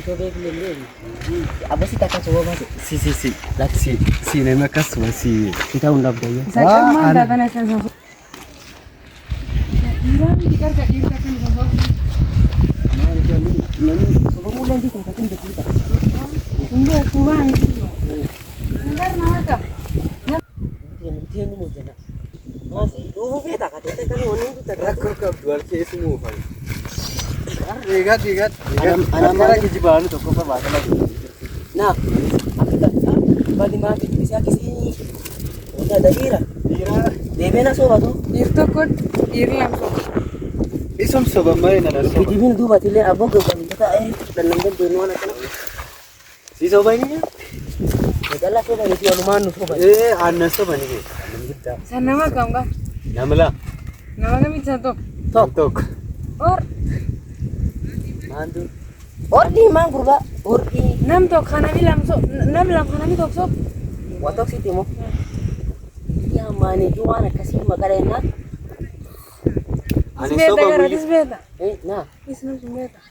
sobe bilele. Abasi takachowa basi. Si. Si nema kasuma si. Kita undang dia. Saya mana datang saya sama. Iran dikar kat dia kan sama. Nani sobe mulan di tempat ini kita. Enggak tuan. Enggak nak. Dia mau jana. Masih dulu beta kata kan orang itu tak. Rakor ka dual ke semua kan. Lihat. Anak lagi jibanu tuh kok bahasa lagi. Nah, bagi mati di sini. Udah ada Ira. Debe na soba tuh. Itu kod Irlam soba. Isom soba mai na soba. Bidibin tuh batile abang ke balik kita dan nambah benuan akan. Si soba ini ya? Adalah soba ini si Anumanu soba. Anna soba ini. Saya nama kamu kan? Namla. Nama kami satu. Tok. Or Mantu. Or di mang kurba. Or di. nam tok khana bilang so. Nam bilang khana mi tok so. Watok sih timo. Ya mana juana kasih makarena. Ani Beta soba gara buli. dis beta. Nah. Isna beta.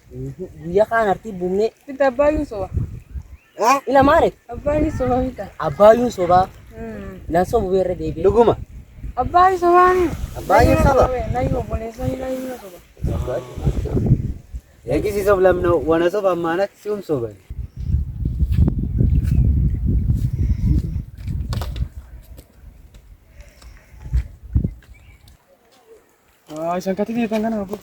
Dia kan arti bumne. Kita bayu soba. Ila mare. Abayu soba kita. Abayun soba. Na soba bere debe. Duguma. Abayu soba ni. Abayu soba. Nayo boleh saya nayo soba. Lagi si soba lamno wana soba mana sium soba. Isang kati dia tangan apa?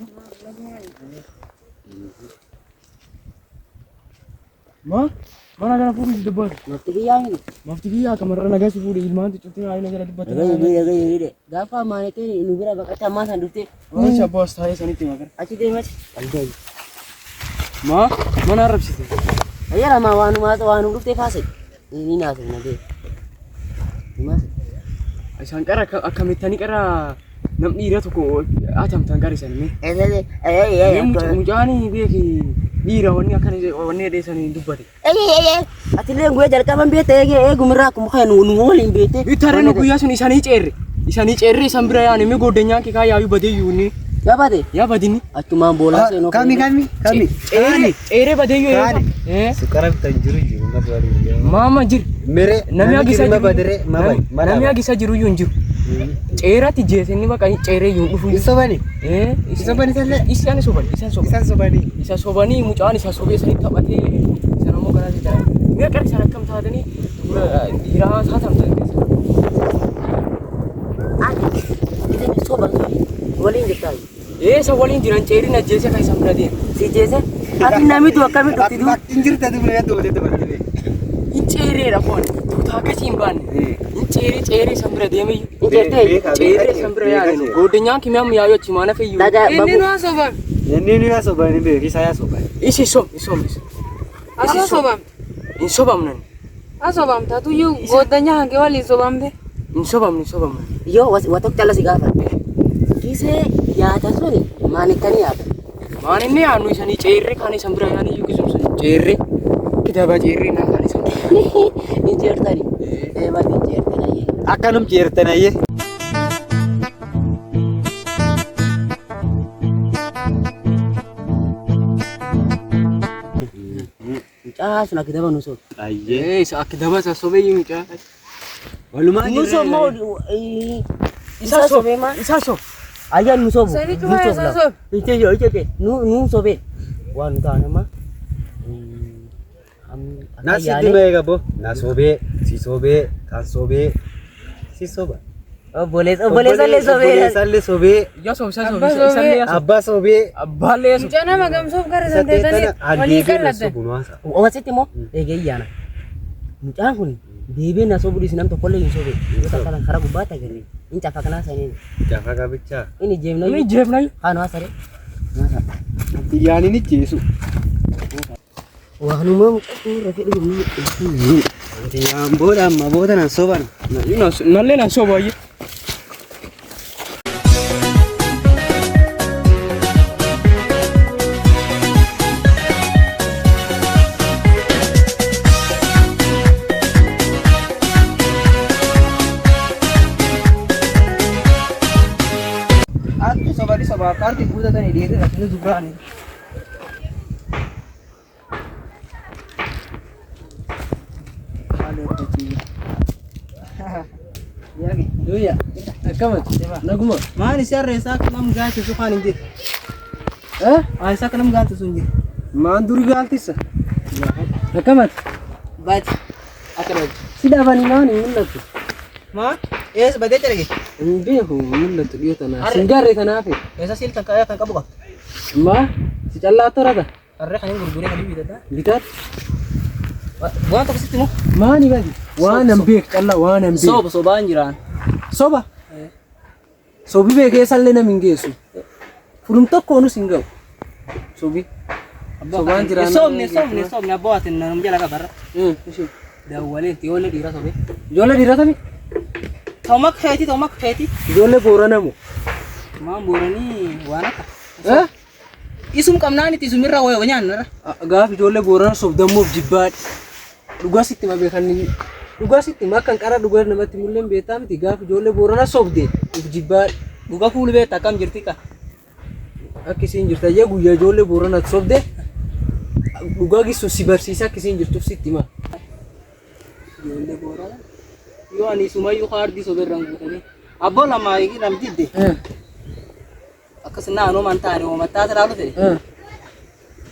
Mana ada puri di depan? Ngerti yang ini. Mafti dia kamar naga si puri ilmu tu cuti ayo naga di depan. Gede. Gapa mana itu nubira bakata masa dute. Oh siapa bos saya sini timakan. Aci deh mas. Alday. Mana Arab sih? Ayah lama wanu dute fase. Ini nasi nanti. Mas. Isang kara kami tani kara nam dira tu ko atam tangkari sana ni. Mujani beki dira wani akan wani desa ni dubari. Atile gue jadi kapan bete gumera aku makan nungolin bete. Itare no kuya suni isani cerre sambira yani me godenya ki kaya ayu bade yuni. Ya bade. Ya badini. Atuma bola seno. Kami. Ere bade yu. Sekarang tanjuru nggak boleh. Mama jir. Mere Namanya gisa badere mabay. Namanya gisa jiru yunju. Cera ti jese ni bakal cere yung ufu. Isobani. Isobani sana. Isan sobani. Isa sobani mucani sa sobe sa tabate. Sana mo kana sita. Me kar sana kam sa dani. Ira sa tam sa. Ini soba. Walin dekai. Sa walin jiran ceri na jese kai samra dia. Si jese. Ati nami tu kami tu tidu. Injir tadi mulai tu boleh tu. In ceri rapon. Tu ka simban. In ceri samra dia me. Ceri samra ya. Godenya ki me ayo chimana fe yu. Ini no soba. Ini soba ini beri saya soba. Isi som. Asa sobam. In sobam nan. Asobam tatu yu godanya hange wali sobam de. In sobam. Yo watok tala si gafa. Kise ya tasoni manikani apa? Mane ne anu isani ceri khani samra yani yu kisum ceri. Kita ba ceri na khani samra. Ini certani. Badi certani. Akanum cerita ye. Sudah kita nusuk. Aye. Sa akidaba sa sobe yu ka. Waluma Nusuk mau isa sobe ma. Isa so. Ayah nusuk. Sari cuma isa sob. Itu. Nusuk. Wan tanya ma. Nasi di mana bo? Nasobe, si sobe, kan sobe, si soba. Oh boleh sale sobe. Ya so sa so. Abba sobe. Abale so. Jana magam sob kare sante tani. Wali kan latte. Oh siti mo. Iya na. Mucang kun. Bibi na sobu di sinam to kolle sobe. Kita kalang karagu bata gini. Ini cakap kena saya ini. Jaka kabica. Ini jam lagi. Ini jam lagi. Anu asare. Pilihan ini Yesus. Wah nu mau rafi dulu. Yang boda na soban. Ina nalle na so boy. Aku soba karti buda tani dia tu rasanya juga ni. Duya. Akamat. Naguma. Mani sirre sa kanam gaati su kan injir. Ay sa kanam gaati su injir. Maan duri galtisa. Akamat. Baat. Akara. Sida bani maani mulatu. Ma es bade chalege. Beeku mulatu dhiyo tana. Singaarre tanaafi. Esa sil kan kaya kan qabu qab. Ma si callaa torata. Arre kan gurgure kan bitata. Bitat. Waan tokko sitti mo. Maani badi. Waan an beek callaa waan an beek. Soba sobaan jiraan. Soba. Sobi beekee sallee nam hin geessu. Furum tokkoonu sin ga'u. Sobi. Sobaan jiraan. Somne abbootin nam jala qabarra. Dawwalee ijoollee dhiiraa sobe. Ijoollee dhiiraa tabi. Tomak feeti. Ijoollee booranamu. Maan booranii waan akka. Isum qabnaaniti isumirra wayoo nyaannara. Gaaf ijoollee boorana sobdammuuf jibbaadhi. Dhugaa sitti ma beekanii. Dhugaa sitti ma kan qara dhugaa namatti mul'een beektaa miti gaaf ijoollee boorana sobdee uf jibbaadhi. Dhugaa fuul beekta akkam jirti ka. Akkisiin jirta yaa guyyaa ijoollee boorana sobdee dhugaa gisu si barsiisa akkisiin jirtuuf sitti ma. Ijoollee boorana. Yoo ani sumayyuu kaardii soberraan guutanii. Abboo lamaa lam didde. Akkas naannoo man taane uumataa taraa dhufe.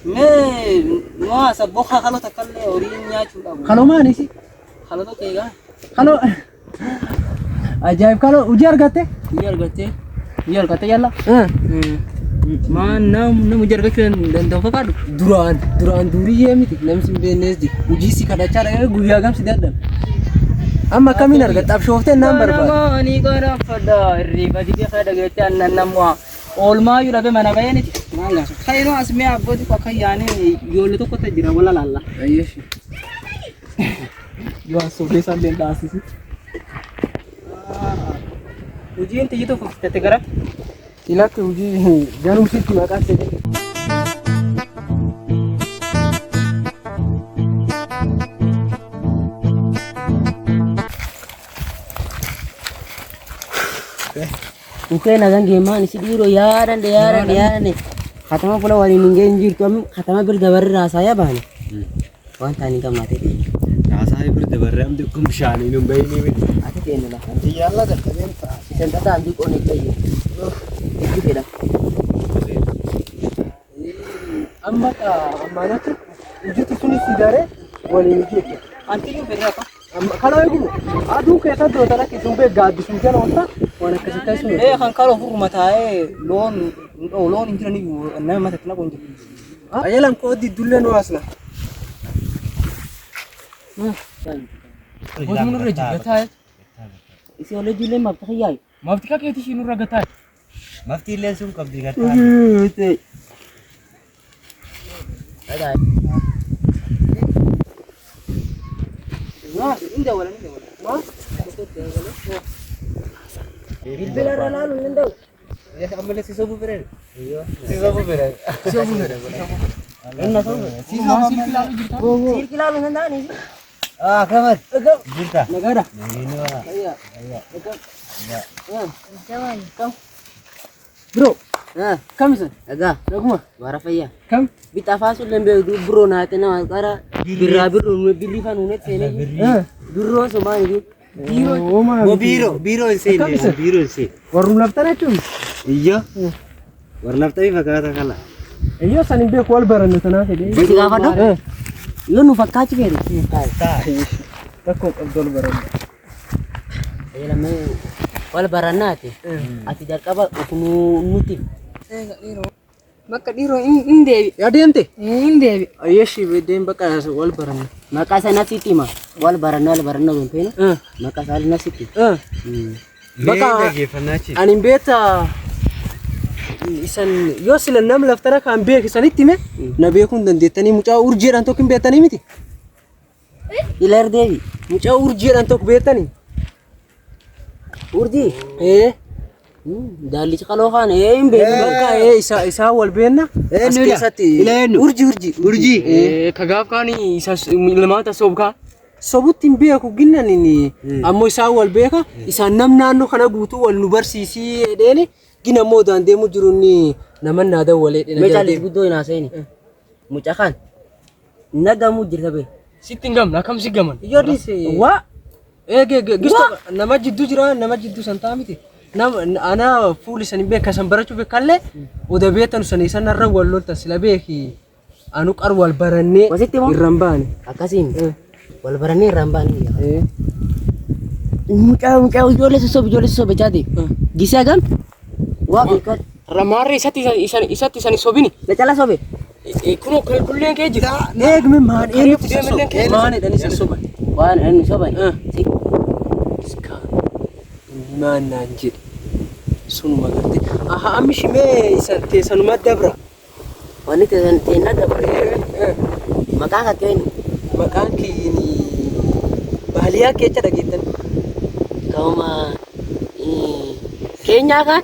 Mee waa sabboo halota kallee horii nyaachuudhaaf. Kaloo maaniisi? Halota keegaa. Kaloo ajaa'ib kaloo hojii argatte? Ni argatte yalla. Maan nam hojii argachuu danda'u fakkaatu. Duraan duriyyee miti namni hin beeknes di hojii si kadhachaa dhaqee guyyaa gamsi dadhabe. Amma akkamiin argatta shooftee naan barbaada. Namoonni gara fada irriifati keessa dhageetti annan namwa oolmaa yoo dhabe mana bayaniti. Maanga. Kaayinoo asmee abbooti akka yaane ijoollee tokkotti jira wala laalla. Ayyeeshi. Yoo soobee sandeen dhaasisi. Hojiin tiyyi tokko fitatte gara. Silakki hojii ganumsitti maqaan sedhe. Mungkin akan gimana sih diro yaran. Kata mah pula wali minggu jirtu am kata mah berdabar rasanya bang. Wan tani kam mati. Rasanya berdabar am tu kumshani numbai ni mit. Ati tiene lah. Iya lah terkadang Si senta tadi konek aja. Itu beda. amma ammanatu hojjetu sunis sidare waliin jechuudha. Anti yung beda apa? Kalau eegu aduu keessa dootara keessuun bee gaaddisuun jala wanta waan akkasii taasisuun. Kan kalau hurma tae loan injira ni nama mata tena kunjung. Ayalan koo diddulle nu asna. Bos mun udah juga tae. Isi oleh jule mabta kayai. Mafti ka keeti shinu ragataa. Mafti illee sun qabdi gata. Ada. Wah, indah wala. Wah, bilbila lalu nindau. Ya ambil si sobu beren. Iya. Si sobu beren. Enna sobu. Sirki lalu nindau nih. Ah, kamat. Jirta. Negara. Ini wala. Iya. Iya. Jangan. Kam. Bro, Kam sih. Agak. naguma. Waraf ya. Kam? Bita fasul lembe bro na tena kara birra birro bili kan unet sene. Birro so ma ini. Oh ma. Biro sih. Biro sih. Warung laftara cum. Iya. Warna tapi fakata kala. Iyo sanin bee wal baranne tanaa fedhe. Beti gafa do? Yo nu fakkachi kere. Ta. Takko qabdol baranne. Ela me wal baranate. Ati jalqaba ukunu nuti. Bakka dhiiroo hin deebi. Yaa deemte? Hin deebi. Ayyeeshi deem bakka wal baranne. Maka sana siti ma. Wal baranna gon pena. Maka sana siti. Baka lagi fanachi. Anin beeta isan yoo sila nam laftara kan beek isanitti me na beekun dandeettanii mucaa urjiidhaan tokko hin beektanii miti. Ilar devi. Mucaa urjiidhaan tokko beektanii. Urdi. Dalli kalau kan hin beek. Bakka isaa wal beenna. As keessatti urji. Kagaaf kaani isa ilmaata sobkaa. Sobutti hin beeku ginnani ammoo isaa wal beeka isaan nam naannoo kana guutuu wal nu barsiisii jedheeni gina ammoo deemu jiru ni nama naadan walee dhina Meeshaa guddoo hin haasa'ini. Mucaa kan nagamu jirta be. Sitting gam na kam si gaman. Yodis. Wa gisto nama jiddu jira nama jiddu santa miti. Ana fuuli sani be kasan barachu be kalle oda beetan sani sanarra wallolta sila beeki anu qar wal baranne irrambani Akasin. Wal barani rambani. Muka jole sobe jadi. Gisa gam? Wa bikat. ramare isatti sani sobini La chala sobe. kuno kullen ke jira Eeg me maan maan edani san soba. Wan en sobe. Si. ska maan nanji sunu magarte aha amishi me isante sanu madabra Wani te nada bare. Maka ka keni. makan kini bahaliya ke cha dagitan Kauma Kenya kan?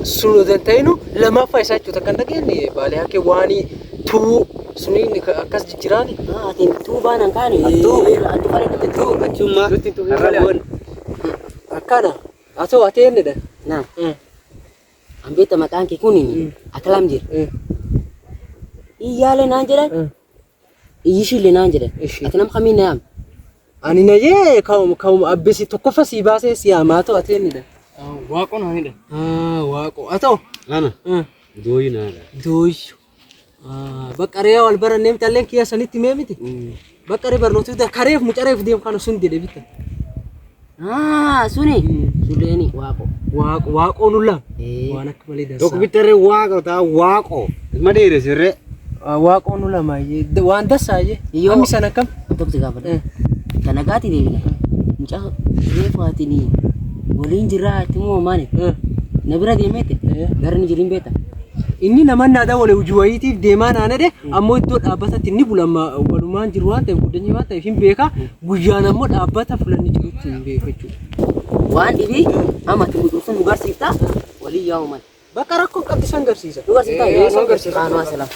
sunu dantainu lama faisa chuta kan dageni bahaliya ke wani tu suni ni akas jirani Tin tu banan kan. Tu kare tu. Cuma harabon. akana aso atene da Nah. Ambita makan ki kuning. Akalam jir. Iya le nanjira. Ishi le nanjira. Ishi. Atanam khamina yam. ani na ye kaum abisi tokkofa si baase si amato atene da waqo na ni da waqo ato Ana. Doi nada. doy bakare wal baranem talen kiya saniti memiti bakare barnotu da karef mucaref dem kana sundi de bitta Suni. Sudeni wako. waqo nulla Eh. wana kmali da Dok bitere wako ta wako. Madere sirre. waqo nulla ma ye wan dasa ye Iyo. ami sana kam Untuk segala. Kanagati de bila. Mucha refati ni. Bolin jira timo mane. Nabira de mete. Garan jirin beta. inni namanna da wala ujuwayitif deemaa naana de ammoo iddoo dhaabbata tinni bulama walumaan jiru waan ta'eef guddanyii waan ta'eef hin beeka guyyaan ammoo dhaabbata fulanni jirutti hin beeku jechuudha. Wan ibi ama tubusun nugar sita wali yauman. Bakka rakkoon qabdi san garsiisa. Nugar sita Eh, san garsiisa. Kanu asalam.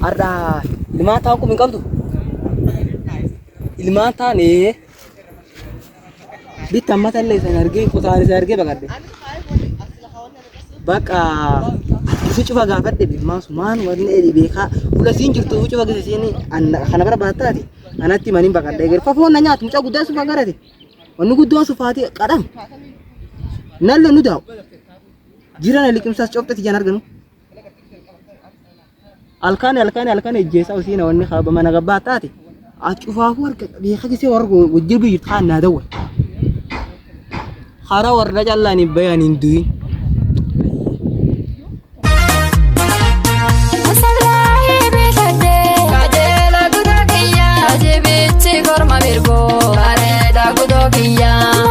Arda lima tahu aku mingkam tu. Ilmaan taane bitta ammatallee san argee kutaalee san argee baqadde. Bakka ifi cufa gaafadhe ilmaan sun maan wanni edhi beekaa fuula siin jirtu ifi cufa gise siin kana bara baataati anatti maniin baqadhe egerfa foon na nyaatu mucaa guddaa sufa garate wanni guddoo sufaati qadam nalle nu daa'u jirana liqimsaas cobxati jan arganu. Alkaan ejjeesaa usiina wanni kaaba mana gabbaa taate acufaafu warga beeka gisee warga wajjir biyyut kaan naa dawwal. Hara warra callaan hin bayan hin duyin.